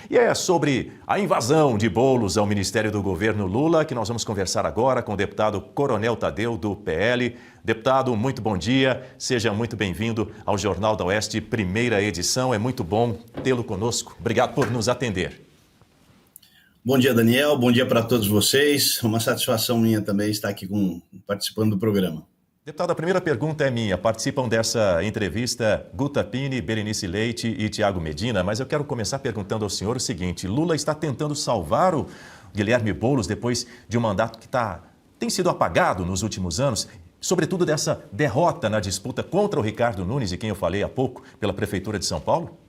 E é sobre a invasão de bolos ao Ministério do Governo Lula que nós vamos conversar agora com o deputado Coronel Tadeu, do PL. Deputado, muito bom dia, seja muito bem-vindo ao Jornal da Oeste, primeira edição. É muito bom tê-lo conosco. Obrigado por nos atender. Bom dia, Daniel. Bom dia para todos vocês. Uma satisfação minha também estar aqui participando do programa. Deputado, a primeira pergunta é minha. Participam dessa entrevista Guta Pini, Berenice Leite e Tiago Medina, mas eu quero começar perguntando ao senhor o seguinte: Lula está tentando salvar o Guilherme Boulos depois de um mandato que tem sido apagado nos últimos anos, sobretudo dessa derrota na disputa contra o Ricardo Nunes, de quem eu falei há pouco, pela Prefeitura de São Paulo?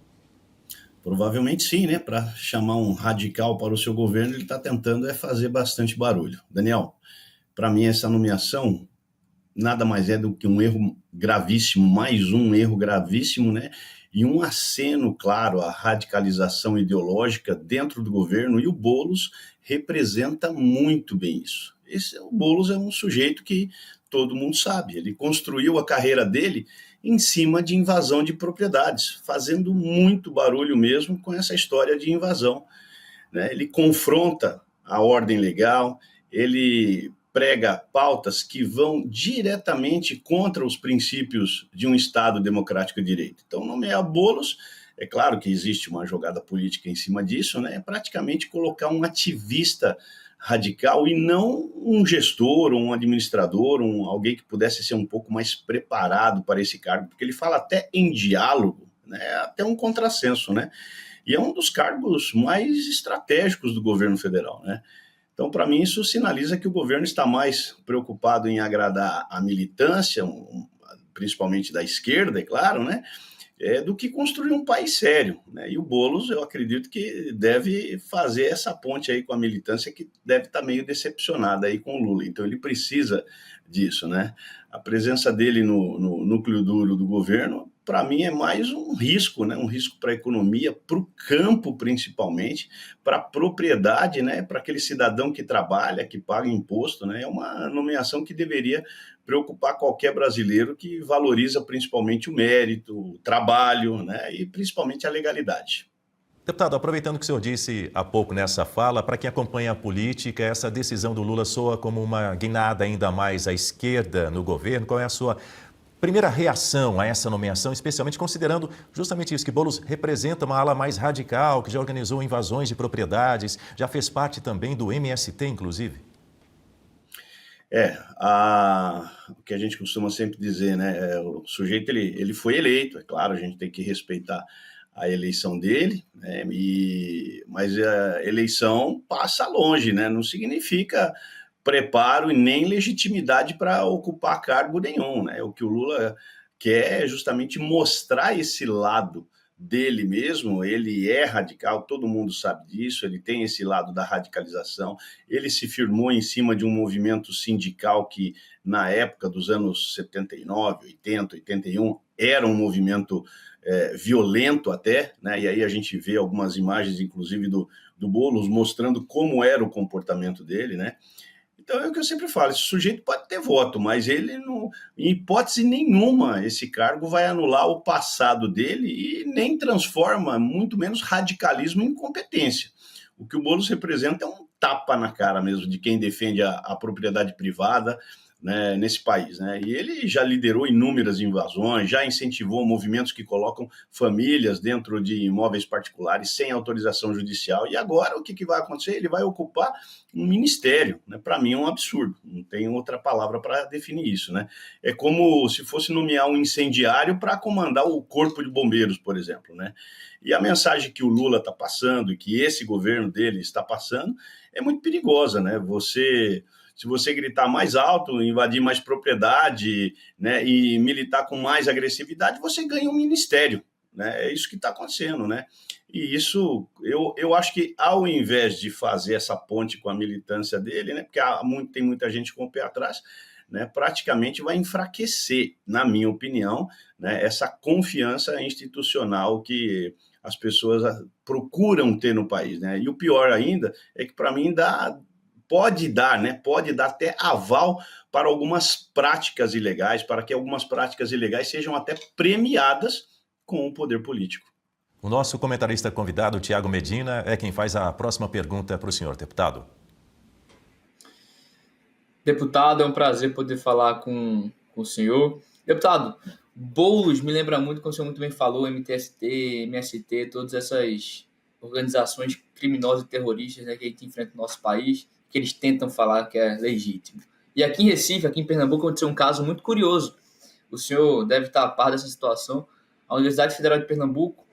Provavelmente sim, né? Para chamar um radical para o seu governo, ele está tentando fazer bastante barulho. Daniel, para mim essa nomeação nada mais é do que um erro gravíssimo, mais um erro gravíssimo, né? E um aceno claro à radicalização ideológica dentro do governo, e o Boulos representa muito bem isso. O Boulos é um sujeito que todo mundo sabe, ele construiu a carreira dele em cima de invasão de propriedades, fazendo muito barulho mesmo com essa história de invasão, né? Ele confronta a ordem legal, ele prega pautas que vão diretamente contra os princípios de um Estado democrático de direito. Então, nomear Boulos, é claro que existe uma jogada política em cima disso, né? É praticamente colocar um ativista radical e não um gestor, um administrador, alguém que pudesse ser um pouco mais preparado para esse cargo, porque ele fala até em diálogo, né? Até um contrassenso, né? E é um dos cargos mais estratégicos do governo federal, né? Então, para mim, isso sinaliza que o governo está mais preocupado em agradar a militância, principalmente da esquerda, é claro, né? Do que construir um país sério, né? E o Boulos, eu acredito que deve fazer essa ponte aí com a militância, que deve estar meio decepcionada aí com o Lula. Então, ele precisa disso, né? A presença dele no núcleo duro do governo, para mim, é mais um risco, né? Um risco para a economia, para o campo, principalmente, para a propriedade, né? Para aquele cidadão que trabalha, que paga imposto, né? É uma nomeação que deveria preocupar qualquer brasileiro que valoriza principalmente o mérito, o trabalho, né? E principalmente a legalidade. Deputado, aproveitando que o senhor disse há pouco nessa fala, para quem acompanha a política, essa decisão do Lula soa como uma guinada ainda mais à esquerda no governo. Qual é a sua primeira reação a essa nomeação, especialmente considerando justamente isso, que Boulos representa uma ala mais radical, que já organizou invasões de propriedades, já fez parte também do MST, inclusive? O que a gente costuma sempre dizer, né? O sujeito, ele foi eleito, é claro, a gente tem que respeitar a eleição dele, né? Mas a eleição passa longe, né? Não significa preparo e nem legitimidade para ocupar cargo nenhum, né? O que o Lula quer é justamente mostrar esse lado dele mesmo. Ele é radical, todo mundo sabe disso, ele tem esse lado da radicalização, ele se firmou em cima de um movimento sindical que, na época dos anos 79, 80, 81, era um movimento violento até, né? E aí a gente vê algumas imagens, inclusive, do Boulos, mostrando como era o comportamento dele, né? Então, é o que eu sempre falo, esse sujeito pode ter voto, mas ele, não, em hipótese nenhuma, esse cargo vai anular o passado dele e nem transforma, muito menos radicalismo em incompetência. O que o Boulos representa é um tapa na cara mesmo de quem defende a propriedade privada, né, nesse país, né? E ele já liderou inúmeras invasões, já incentivou movimentos que colocam famílias dentro de imóveis particulares sem autorização judicial. E agora o que vai acontecer? Ele vai ocupar um ministério, né? Para mim é um absurdo, não tem outra palavra para definir isso, né? É como se fosse nomear um incendiário para comandar o corpo de bombeiros, por exemplo, né? E a mensagem que o Lula está passando e que esse governo dele está passando é muito perigosa, né? Se você gritar mais alto, invadir mais propriedade, né, e militar com mais agressividade, você ganha um ministério, né? É isso que está acontecendo, né? E isso, eu acho que ao invés de fazer essa ponte com a militância dele, né, porque tem muita gente com o pé atrás, né, praticamente vai enfraquecer, na minha opinião, né, essa confiança institucional que as pessoas procuram ter no país, né? E o pior ainda é que, para mim, pode dar, né? Pode dar até aval para algumas práticas ilegais, para que algumas práticas ilegais sejam até premiadas com o poder político. O nosso comentarista convidado, Tiago Medina, é quem faz a próxima pergunta para o senhor, deputado. Deputado, é um prazer poder falar com o senhor. Deputado, Boulos me lembra muito, como o senhor muito bem falou, MTST, MST, todas essas organizações criminosas e terroristas, né, que a gente enfrenta no nosso país, que eles tentam falar que é legítimo. E aqui em Recife, aqui em Pernambuco, aconteceu um caso muito curioso. O senhor deve estar a par dessa situação. A Universidade Federal de Pernambuco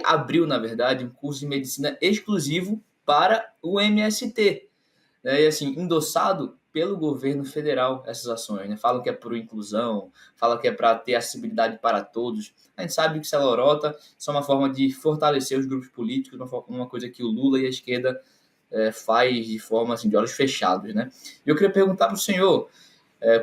abriu, na verdade, um curso de medicina exclusivo para o MST. Né? E assim, endossado pelo governo federal essas ações, né? Falam que é por inclusão, falam que é para ter acessibilidade para todos. A gente sabe que isso é lorota, isso é uma forma de fortalecer os grupos políticos, uma coisa que o Lula e a esquerda faz de forma assim, de olhos fechados, né? E eu queria perguntar para o senhor,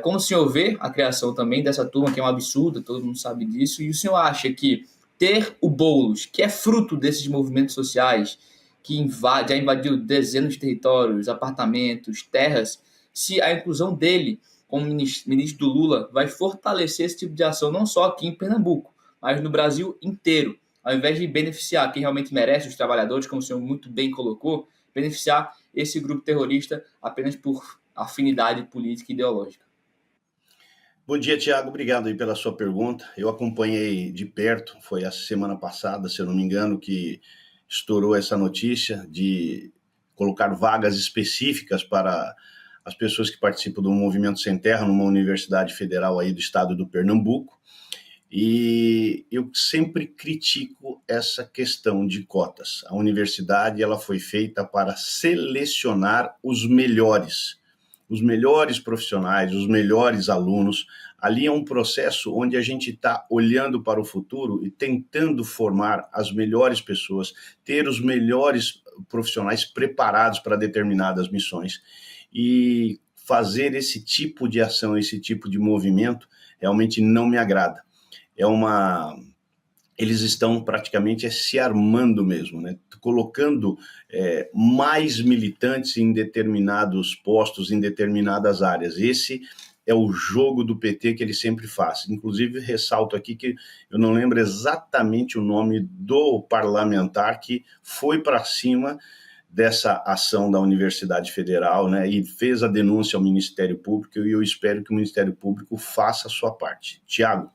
como o senhor vê a criação também dessa turma, que é um absurdo, todo mundo sabe disso, e o senhor acha que ter o Boulos, que é fruto desses movimentos sociais, que já invadiu dezenas de territórios, apartamentos, terras, se a inclusão dele como ministro do Lula vai fortalecer esse tipo de ação, não só aqui em Pernambuco, mas no Brasil inteiro, ao invés de beneficiar quem realmente merece, os trabalhadores, como o senhor muito bem colocou, beneficiar esse grupo terrorista apenas por afinidade política e ideológica. Bom dia, Tiago. Obrigado aí pela sua pergunta. Eu acompanhei de perto, foi a semana passada, se eu não me engano, que estourou essa notícia de colocar vagas específicas para as pessoas que participam do Movimento Sem Terra numa universidade federal aí do estado do Pernambuco. E eu sempre critico essa questão de cotas. A universidade ela foi feita para selecionar os melhores profissionais, os melhores alunos. Ali é um processo onde a gente está olhando para o futuro e tentando formar as melhores pessoas, ter os melhores profissionais preparados para determinadas missões. E fazer esse tipo de ação, esse tipo de movimento, realmente não me agrada. Eles estão praticamente se armando mesmo, né? Colocando mais militantes em determinados postos, em determinadas áreas. Esse é o jogo do PT que ele sempre faz. Inclusive, ressalto aqui que eu não lembro exatamente o nome do parlamentar que foi para cima dessa ação da Universidade Federal, né, e fez a denúncia ao Ministério Público, e eu espero que o Ministério Público faça a sua parte. Tiago,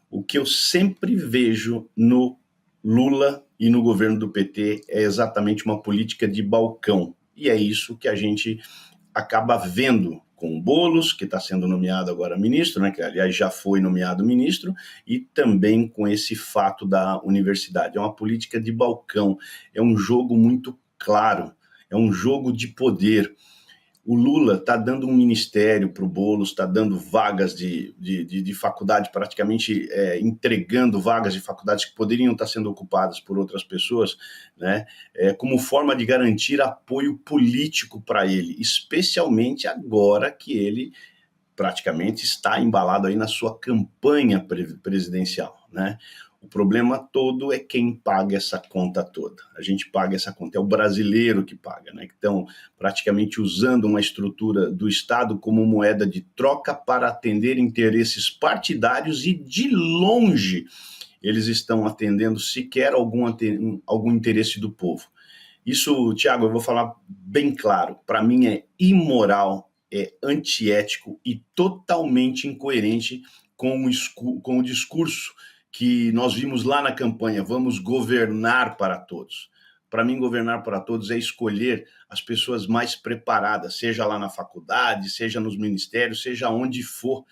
o que eu sempre vejo no Lula e no governo do PT é exatamente uma política de balcão. E é isso que a gente acaba vendo com o Boulos, que está sendo nomeado agora ministro, né, que aliás já foi nomeado ministro, e também com esse fato da universidade. É uma política de balcão, é um jogo muito claro, é um jogo de poder. O Lula está dando um ministério para o Boulos, está dando vagas de faculdade, praticamente entregando vagas de faculdades que poderiam estar sendo ocupadas por outras pessoas, né, como forma de garantir apoio político para ele, especialmente agora que ele praticamente está embalado aí na sua campanha presidencial, né? O problema todo é quem paga essa conta toda. A gente paga essa conta, é o brasileiro que paga, né? Então, praticamente usando uma estrutura do Estado como moeda de troca para atender interesses partidários e, de longe, eles estão atendendo sequer algum interesse do povo. Isso, Tiago, eu vou falar bem claro, para mim é imoral, é antiético e totalmente incoerente com o discurso que nós vimos lá na campanha, vamos governar para todos. Para mim, governar para todos é escolher as pessoas mais preparadas, seja lá na faculdade, seja nos ministérios, seja onde for.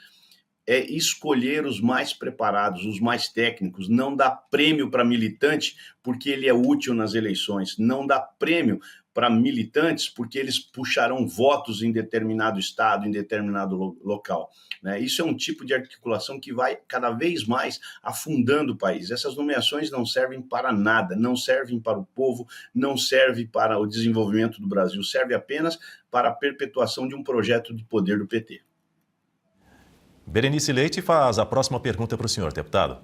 É escolher os mais preparados, os mais técnicos, não dá prêmio para militante porque ele é útil nas eleições, não dá prêmio para militantes porque eles puxarão votos em determinado estado, em determinado local, né? Isso é um tipo de articulação que vai cada vez mais afundando o país. Essas nomeações não servem para nada, não servem para o povo, não servem para o desenvolvimento do Brasil, serve apenas para a perpetuação de um projeto de poder do PT. Berenice Leite faz a próxima pergunta para o senhor, deputado.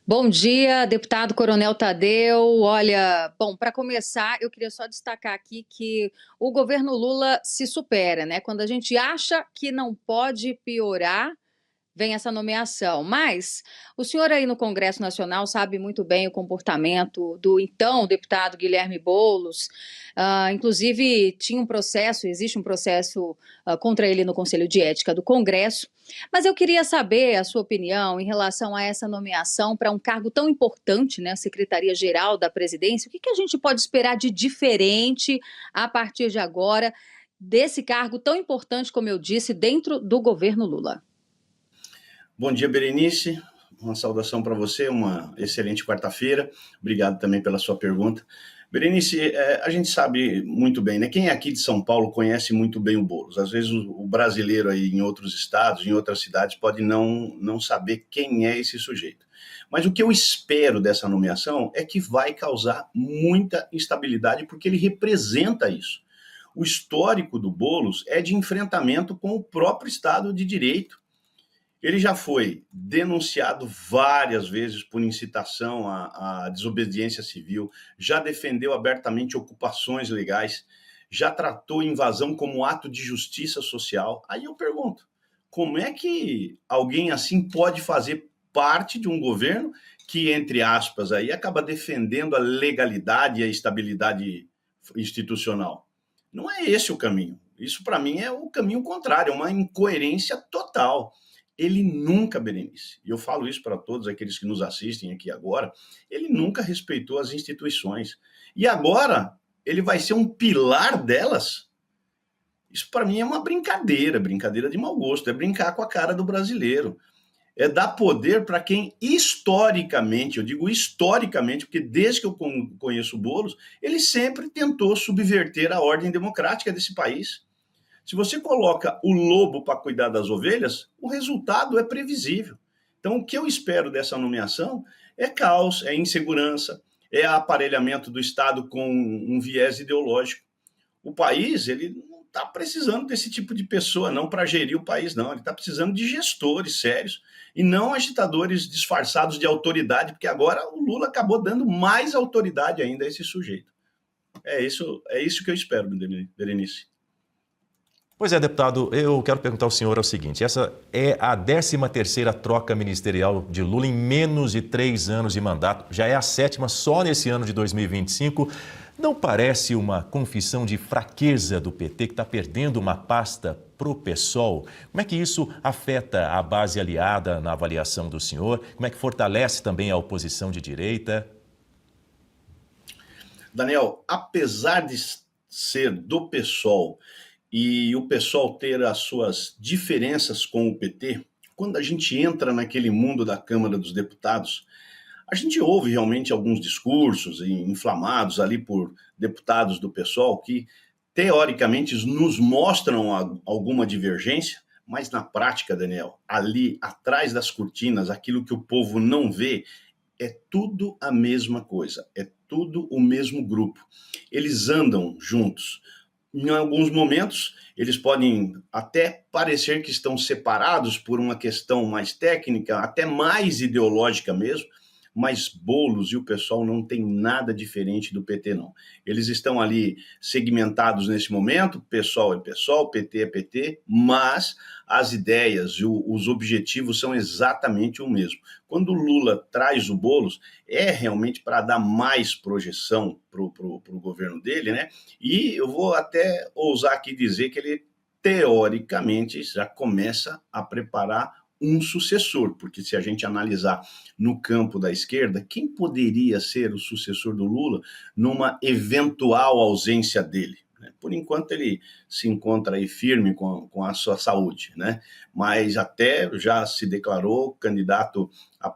Bom dia, deputado Coronel Tadeu. Olha, bom, para começar, eu queria só destacar aqui que o governo Lula se supera, né? Quando a gente acha que não pode piorar, vem essa nomeação. Mas o senhor aí no Congresso Nacional sabe muito bem o comportamento do então deputado Guilherme Boulos. Inclusive, existe um processo contra ele no Conselho de Ética do Congresso. Mas eu queria saber a sua opinião em relação a essa nomeação para um cargo tão importante, né, a Secretaria-Geral da Presidência. O que a gente pode esperar de diferente a partir de agora desse cargo tão importante, como eu disse, dentro do governo Lula? Bom dia, Berenice. Uma saudação para você, uma excelente quarta-feira. Obrigado também pela sua pergunta. Berenice, a gente sabe muito bem, né? Quem é aqui de São Paulo conhece muito bem o Boulos. Às vezes o brasileiro aí em outros estados, em outras cidades, pode não saber quem é esse sujeito. Mas o que eu espero dessa nomeação é que vai causar muita instabilidade, porque ele representa isso. O histórico do Boulos é de enfrentamento com o próprio Estado de Direito. Ele já foi denunciado várias vezes por incitação à desobediência civil, já defendeu abertamente ocupações legais, já tratou invasão como ato de justiça social. Aí eu pergunto, como é que alguém assim pode fazer parte de um governo que, entre aspas, aí, acaba defendendo a legalidade e a estabilidade institucional? Não é esse o caminho. Isso, para mim, é o caminho contrário, é uma incoerência total. Ele nunca, Berenice, e eu falo isso para todos aqueles que nos assistem aqui agora, ele nunca respeitou as instituições. E agora, ele vai ser um pilar delas? Isso para mim é uma brincadeira de mau gosto, é brincar com a cara do brasileiro. É dar poder para quem historicamente, eu digo historicamente, porque desde que eu conheço o Boulos, ele sempre tentou subverter a ordem democrática desse país. Se você coloca o lobo para cuidar das ovelhas, o resultado é previsível. Então, o que eu espero dessa nomeação é caos, é insegurança, é aparelhamento do Estado com um viés ideológico. O país, ele não está precisando desse tipo de pessoa, não, para gerir o país, não. Ele está precisando de gestores sérios e não agitadores disfarçados de autoridade, porque agora o Lula acabou dando mais autoridade ainda a esse sujeito. É isso que eu espero, Berenice. Pois é, deputado, eu quero perguntar ao senhor o seguinte, essa é a 13ª troca ministerial de Lula em menos de 3 anos de mandato, já é a 7ª só nesse ano de 2025. Não parece uma confissão de fraqueza do PT que está perdendo uma pasta para o PSOL? Como é que isso afeta a base aliada na avaliação do senhor? Como é que fortalece também a oposição de direita? Daniel, apesar de ser do PSOL e o PSOL ter as suas diferenças com o PT, quando a gente entra naquele mundo da Câmara dos Deputados, a gente ouve realmente alguns discursos inflamados ali por deputados do PSOL que, teoricamente, nos mostram alguma divergência, mas na prática, Daniel, ali atrás das cortinas, aquilo que o povo não vê, é tudo a mesma coisa, é tudo o mesmo grupo. Eles andam juntos. Em alguns momentos, eles podem até parecer que estão separados por uma questão mais técnica, até mais ideológica mesmo, mas Boulos e o PSOL não tem nada diferente do PT, não. Eles estão ali segmentados nesse momento, PSOL é PSOL, PT é PT, mas as ideias e os objetivos são exatamente o mesmo. Quando o Lula traz o Boulos, é realmente para dar mais projeção para o governo dele, né? E eu vou até ousar aqui dizer que ele, teoricamente, já começa a preparar um sucessor, porque se a gente analisar no campo da esquerda, quem poderia ser o sucessor do Lula numa eventual ausência dele? Por enquanto ele se encontra aí firme com a sua saúde, né? Mas até já se declarou candidato a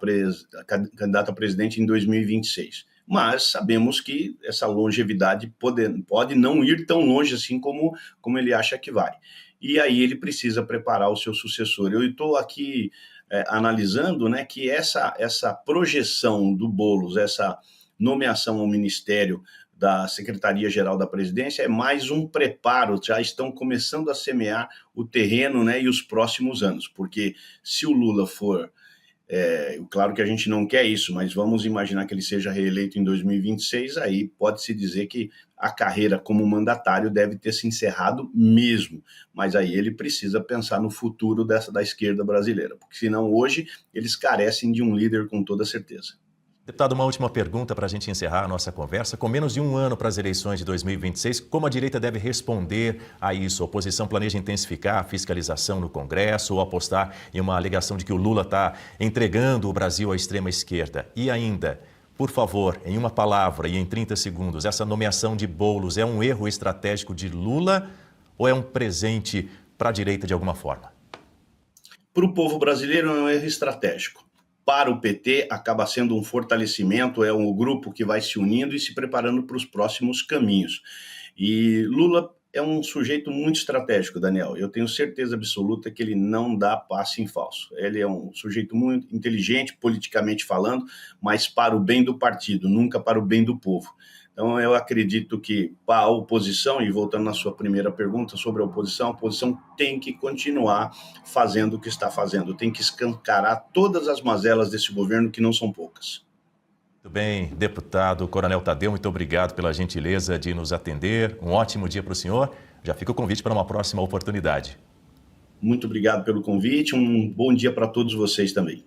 presidente em 2026. Mas sabemos que essa longevidade pode não ir tão longe assim como ele acha que vai. E aí ele precisa preparar o seu sucessor. Eu estou aqui analisando, né, que essa projeção do Boulos, essa nomeação ao Ministério da Secretaria-Geral da Presidência é mais um preparo, já estão começando a semear o terreno, né, e os próximos anos, porque se o Lula for Claro que a gente não quer isso, mas vamos imaginar que ele seja reeleito em 2026, aí pode-se dizer que a carreira como mandatário deve ter se encerrado mesmo, mas aí ele precisa pensar no futuro da esquerda brasileira, porque senão hoje eles carecem de um líder com toda certeza. Deputado, uma última pergunta para a gente encerrar a nossa conversa. Com menos de um ano para as eleições de 2026, como a direita deve responder a isso? A oposição planeja intensificar a fiscalização no Congresso ou apostar em uma alegação de que o Lula está entregando o Brasil à extrema-esquerda? E ainda, por favor, em uma palavra e em 30 segundos, essa nomeação de Boulos é um erro estratégico de Lula ou é um presente para a direita de alguma forma? Para o povo brasileiro é um erro estratégico. Para o PT, acaba sendo um fortalecimento, é um grupo que vai se unindo e se preparando para os próximos caminhos. E Lula é um sujeito muito estratégico, Daniel. Eu tenho certeza absoluta que ele não dá passe em falso. Ele é um sujeito muito inteligente, politicamente falando, mas para o bem do partido, nunca para o bem do povo. Então, eu acredito que a oposição, e voltando na sua primeira pergunta sobre a oposição tem que continuar fazendo o que está fazendo, tem que escancarar todas as mazelas desse governo, que não são poucas. Muito bem, deputado Coronel Tadeu, muito obrigado pela gentileza de nos atender. Um ótimo dia para o senhor. Já fica o convite para uma próxima oportunidade. Muito obrigado pelo convite, um bom dia para todos vocês também.